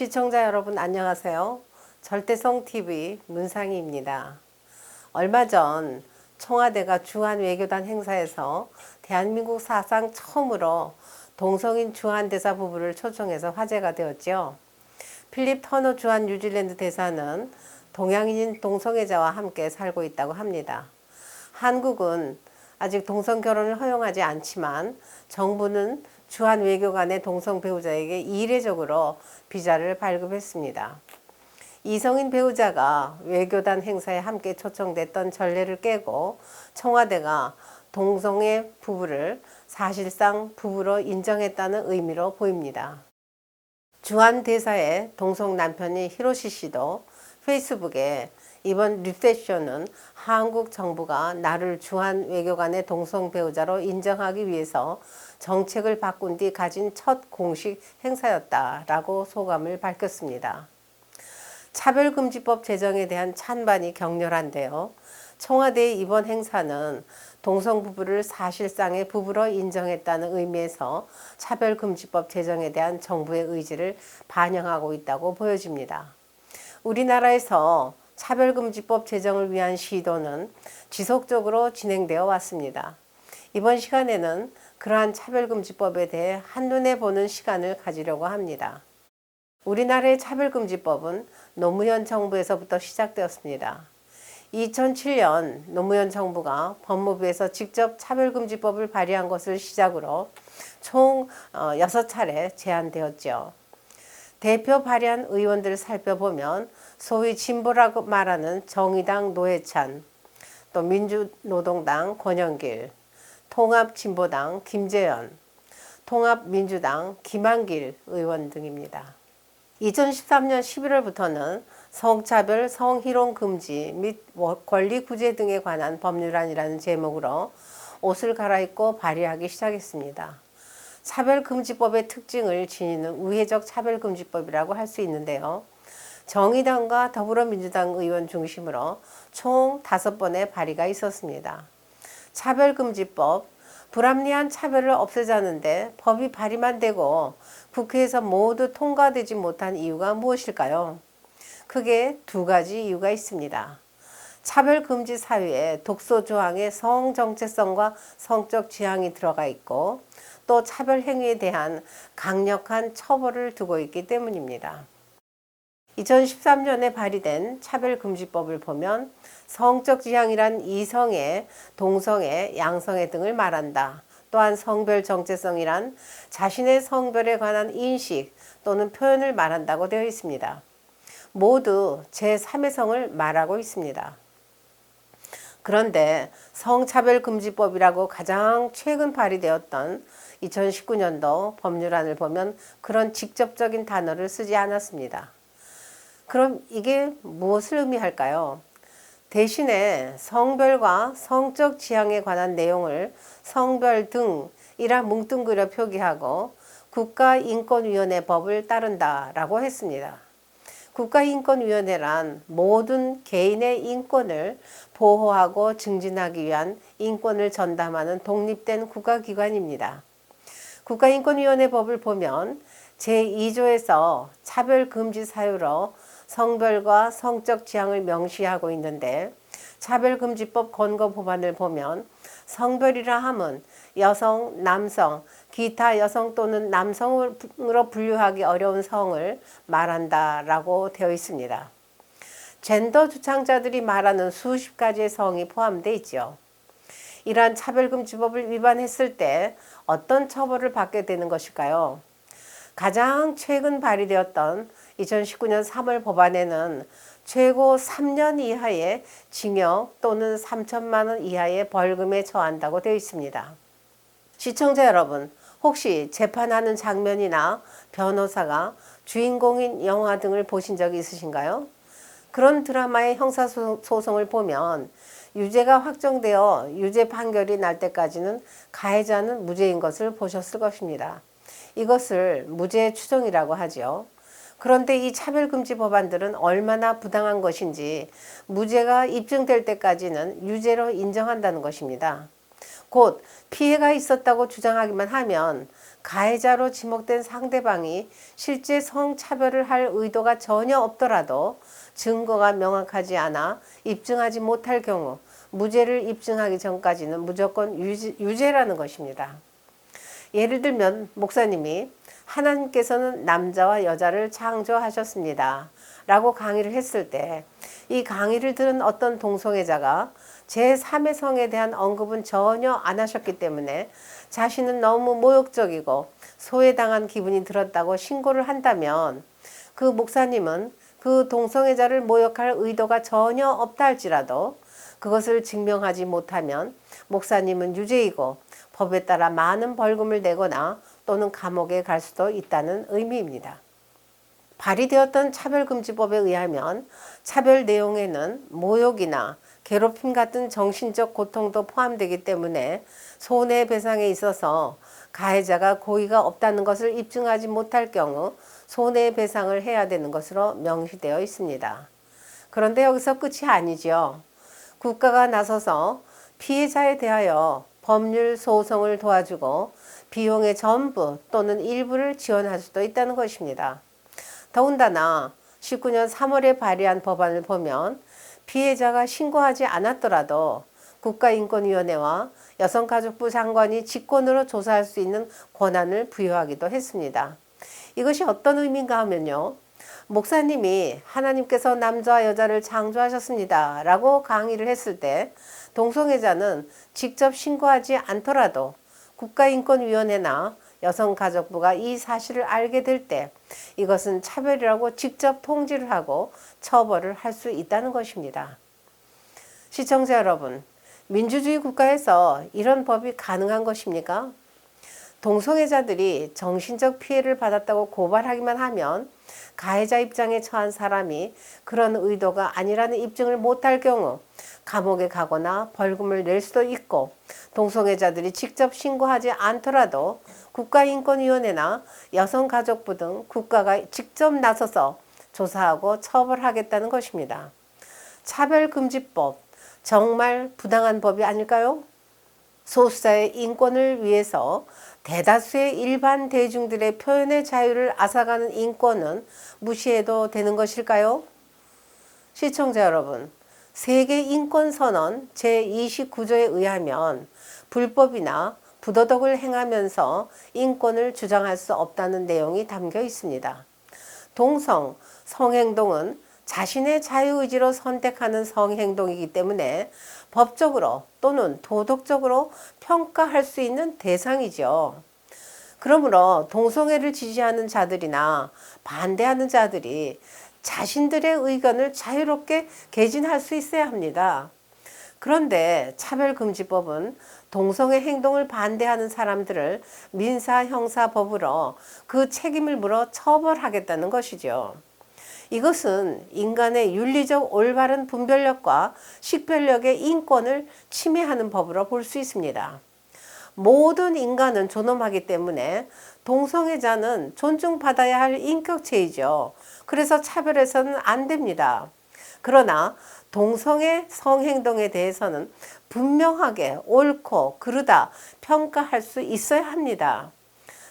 시청자 여러분 안녕하세요. 절대성TV 문상희입니다. 얼마 전 청와대가 주한 외교단 행사에서 대한민국 사상 처음으로 동성인 주한 대사 부부를 초청해서 화제가 되었죠. 필립 터너 주한 뉴질랜드 대사는 동양인인 동성애자와 함께 살고 있다고 합니다. 한국은 아직 동성 결혼을 허용하지 않지만 정부는 주한 외교관의 동성 배우자에게 이례적으로 비자를 발급했습니다. 이성인 배우자가 외교단 행사에 함께 초청됐던 전례를 깨고 청와대가 동성애 부부를 사실상 부부로 인정했다는 의미로 보입니다. 주한 대사의 동성 남편인 히로시 씨도 페이스북에 이번 리셉션은 한국 정부가 나를 주한 외교관의 동성 배우자로 인정하기 위해서 정책을 바꾼 뒤 가진 첫 공식 행사였다라고 소감을 밝혔습니다. 차별금지법 제정에 대한 찬반이 격렬한데요. 청와대의 이번 행사는 동성 부부를 사실상의 부부로 인정했다는 의미에서 차별금지법 제정에 대한 정부의 의지를 반영하고 있다고 보여집니다. 우리나라에서 차별금지법 제정을 위한 시도는 지속적으로 진행되어 왔습니다. 이번 시간에는 그러한 차별금지법에 대해 한눈에 보는 시간을 가지려고 합니다. 우리나라의 차별금지법은 노무현 정부에서부터 시작되었습니다. 2007년 노무현 정부가 법무부에서 직접 차별금지법을 발의한 것을 시작으로 총 6차례 제안되었죠. 대표 발의한 의원들을 살펴보면 소위 진보라고 말하는 정의당 노회찬, 또 민주노동당 권영길, 통합진보당 김재현, 통합민주당 김한길 의원 등입니다. 2013년 11월부터는 성차별, 성희롱 금지 및 권리 구제 등에 관한 법률안이라는 제목으로 옷을 갈아입고 발의하기 시작했습니다. 차별금지법의 특징을 지니는 우회적 차별금지법이라고 할 수 있는데요. 정의당과 더불어민주당 의원 중심으로 총 5번의 발의가 있었습니다. 차별금지법, 불합리한 차별을 없애자는데 법이 발의만 되고 국회에서 모두 통과되지 못한 이유가 무엇일까요? 크게 2가지 이유가 있습니다. 차별금지 사유에 독소 조항에 성 정체성과 성적 지향이 들어가 있고 또 차별 행위에 대한 강력한 처벌을 두고 있기 때문입니다. 2013년에 발의된 차별금지법을 보면 성적 지향이란 이성애, 동성애, 양성애 등을 말한다. 또한 성별 정체성이란 자신의 성별에 관한 인식 또는 표현을 말한다고 되어 있습니다. 모두 제3의 성을 말하고 있습니다. 그런데 성차별금지법이라고 가장 최근 발의되었던 2019년도 법률안을 보면 그런 직접적인 단어를 쓰지 않았습니다. 그럼 이게 무엇을 의미할까요? 대신에 성별과 성적 지향에 관한 내용을 성별 등이라 뭉뚱그려 표기하고 국가인권위원회 법을 따른다라고 했습니다. 국가인권위원회란 모든 개인의 인권을 보호하고 증진하기 위한 인권을 전담하는 독립된 국가기관입니다. 국가인권위원회 법을 보면 제2조에서 차별금지 사유로 성별과 성적 지향을 명시하고 있는데 차별금지법 권고 법안을 보면 성별이라 함은 여성, 남성, 기타 여성 또는 남성으로 분류하기 어려운 성을 말한다라고 되어 있습니다. 젠더 주창자들이 말하는 수십 가지의 성이 포함되어 있죠. 이러한 차별금지법을 위반했을 때 어떤 처벌을 받게 되는 것일까요? 가장 최근 발의되었던 2019년 3월 법안에는 최고 3년 이하의 징역 또는 3천만 원 이하의 벌금에 처한다고 되어 있습니다. 시청자 여러분, 혹시 재판하는 장면이나 변호사가 주인공인 영화 등을 보신 적이 있으신가요? 그런 드라마의 형사소송을 보면 유죄가 확정되어 유죄 판결이 날 때까지는 가해자는 무죄인 것을 보셨을 것입니다. 이것을 무죄 추정이라고 하죠. 그런데 이 차별금지 법안들은 얼마나 부당한 것인지 무죄가 입증될 때까지는 유죄로 인정한다는 것입니다. 곧 피해가 있었다고 주장하기만 하면 가해자로 지목된 상대방이 실제 성차별을 할 의도가 전혀 없더라도 증거가 명확하지 않아 입증하지 못할 경우 무죄를 입증하기 전까지는 무조건 유죄라는 것입니다. 예를 들면 목사님이 하나님께서는 남자와 여자를 창조하셨습니다 라고 강의를 했을 때 이 강의를 들은 어떤 동성애자가 제3의 성에 대한 언급은 전혀 안 하셨기 때문에 자신은 너무 모욕적이고 소외당한 기분이 들었다고 신고를 한다면 그 목사님은 그 동성애자를 모욕할 의도가 전혀 없다 할지라도 그것을 증명하지 못하면 목사님은 유죄이고 법에 따라 많은 벌금을 내거나 또는 감옥에 갈 수도 있다는 의미입니다. 발의되었던 차별금지법에 의하면 차별 내용에는 모욕이나 괴롭힘 같은 정신적 고통도 포함되기 때문에 손해배상에 있어서 가해자가 고의가 없다는 것을 입증하지 못할 경우 손해배상을 해야 되는 것으로 명시되어 있습니다. 그런데 여기서 끝이 아니죠. 국가가 나서서 피해자에 대하여 법률 소송을 도와주고 비용의 전부 또는 일부를 지원할 수도 있다는 것입니다. 더군다나 19년 3월에 발의한 법안을 보면 피해자가 신고하지 않았더라도 국가인권위원회와 여성가족부 장관이 직권으로 조사할 수 있는 권한을 부여하기도 했습니다. 이것이 어떤 의미인가 하면요. 목사님이 하나님께서 남자와 여자를 창조하셨습니다 라고 강의를 했을 때 동성애자는 직접 신고하지 않더라도 국가인권위원회나 여성가족부가 이 사실을 알게 될 때 이것은 차별이라고 직접 통지를 하고 처벌을 할 수 있다는 것입니다. 시청자 여러분, 민주주의 국가에서 이런 법이 가능한 것입니까? 동성애자들이 정신적 피해를 받았다고 고발하기만 하면 가해자 입장에 처한 사람이 그런 의도가 아니라는 입증을 못할 경우 감옥에 가거나 벌금을 낼 수도 있고 동성애자들이 직접 신고하지 않더라도 국가인권위원회나 여성가족부 등 국가가 직접 나서서 조사하고 처벌하겠다는 것입니다. 차별금지법, 정말 부당한 법이 아닐까요? 소수자의 인권을 위해서 대다수의 일반 대중들의 표현의 자유를 앗아가는 인권은 무시해도 되는 것일까요? 시청자 여러분, 세계인권선언 제29조에 의하면 불법이나 부도덕을 행하면서 인권을 주장할 수 없다는 내용이 담겨 있습니다. 동성, 성행동은 자신의 자유의지로 선택하는 성행동이기 때문에 법적으로 또는 도덕적으로 평가할 수 있는 대상이죠. 그러므로 동성애를 지지하는 자들이나 반대하는 자들이 자신들의 의견을 자유롭게 개진할 수 있어야 합니다. 그런데 차별금지법은 동성애 행동을 반대하는 사람들을 민사 형사법으로 그 책임을 물어 처벌하겠다는 것이죠. 이것은 인간의 윤리적 올바른 분별력과 식별력의 인권을 침해하는 법으로 볼 수 있습니다. 모든 인간은 존엄하기 때문에 동성애자는 존중받아야 할 인격체이죠. 그래서 차별해서는 안 됩니다. 그러나 동성애 성행동에 대해서는 분명하게 옳고 그르다 평가할 수 있어야 합니다.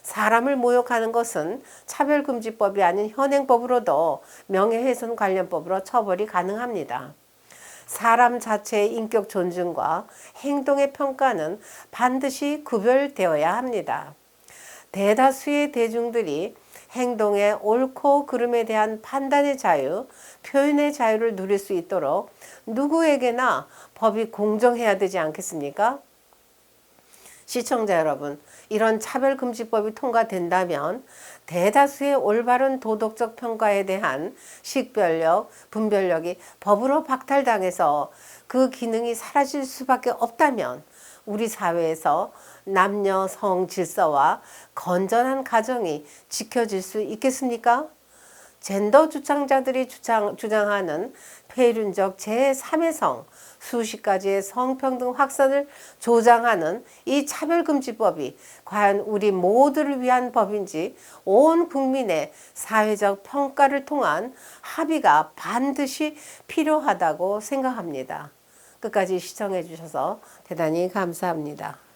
사람을 모욕하는 것은 차별금지법이 아닌 현행법으로도 명예훼손 관련법으로 처벌이 가능합니다. 사람 자체의 인격 존중과 행동의 평가는 반드시 구별되어야 합니다. 대다수의 대중들이 행동의 옳고 그름에 대한 판단의 자유, 표현의 자유를 누릴 수 있도록 누구에게나 법이 공정해야 되지 않겠습니까? 시청자 여러분, 이런 차별금지법이 통과된다면 대다수의 올바른 도덕적 평가에 대한 식별력, 분별력이 법으로 박탈당해서 그 기능이 사라질 수밖에 없다면 우리 사회에서 남녀 성 질서와 건전한 가정이 지켜질 수 있겠습니까? 젠더 주장자들이 주장하는 폐륜적 제3의 성, 수십 가지의 성평등 확산을 조장하는 이 차별금지법이 과연 우리 모두를 위한 법인지 온 국민의 사회적 평가를 통한 합의가 반드시 필요하다고 생각합니다. 끝까지 시청해 주셔서 대단히 감사합니다.